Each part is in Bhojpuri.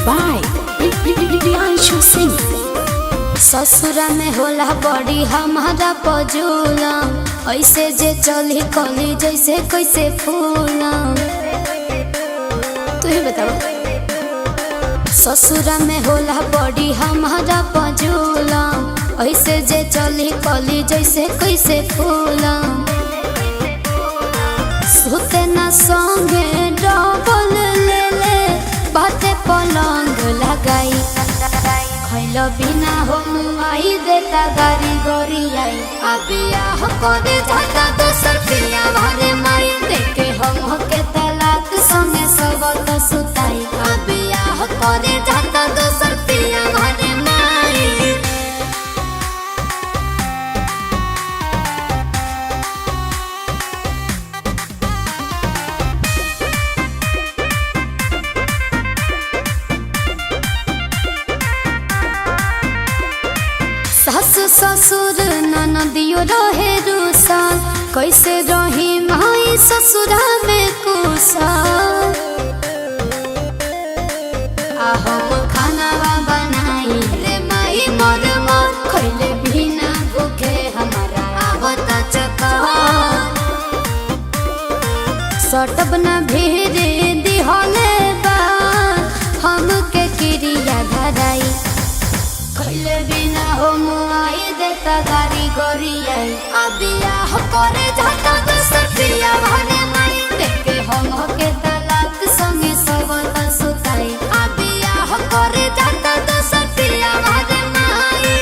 by Priyanshu Singh। ससुरा में होला बड़ी हमारा पजूला, ऐसे जे चली कली जैसे कैसे फूला। तू ही बताओ। ससुरा में होला बड़ी हमारा पजूला, ऐसे जे चली कली जैसे कैसे फूला। सुते न संगे डबल ले ले बाते पलंग लगाई, खैलो बिना हो मुआई देता गारी गोरी आई। अबिया हो करे जाता दोसर पिया भरे माई, देखे हम के तलाक संगे सब तो सुताई। अबिया हो करे जाता दोसर पिया भरे माई। सासु ससुर ननदियो रहे रूसा, कैसे रही माई ससुरा में कुसा। हम खानावा बनाई रे माई मोर मोर, खैले बिना भूखे हमारा आवता चक्कर। सटब न भेरे दिहले बा हमके क्रिया धराई, खैले बिना हो मुआई देता गारी गोरी आई। अबिया हो करे जाता दोसर पिया भरे माई, देखे हम के तलाक संगे सब तो सुताई। अबिया हो करे जाता दोसर पिया भरे माई।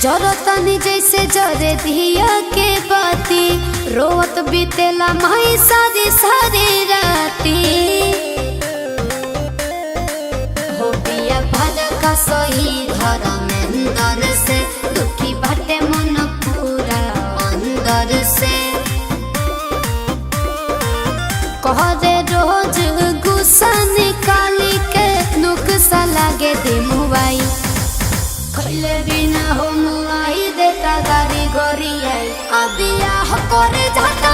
जरतनी जैसे जरे दिया के बाती, रोत बीतेला माई सारी सारी राती। हो पिया भला का सही धर्मेंद्र से, दुखी बाटे मन पूरा अंदर से। कह दे रोज गुस्सा निकाली के, नुक्सा लागे दे मुआई, खैले बिना हो मुआई देता गारी गोरी आई। अबिया हो करे जाता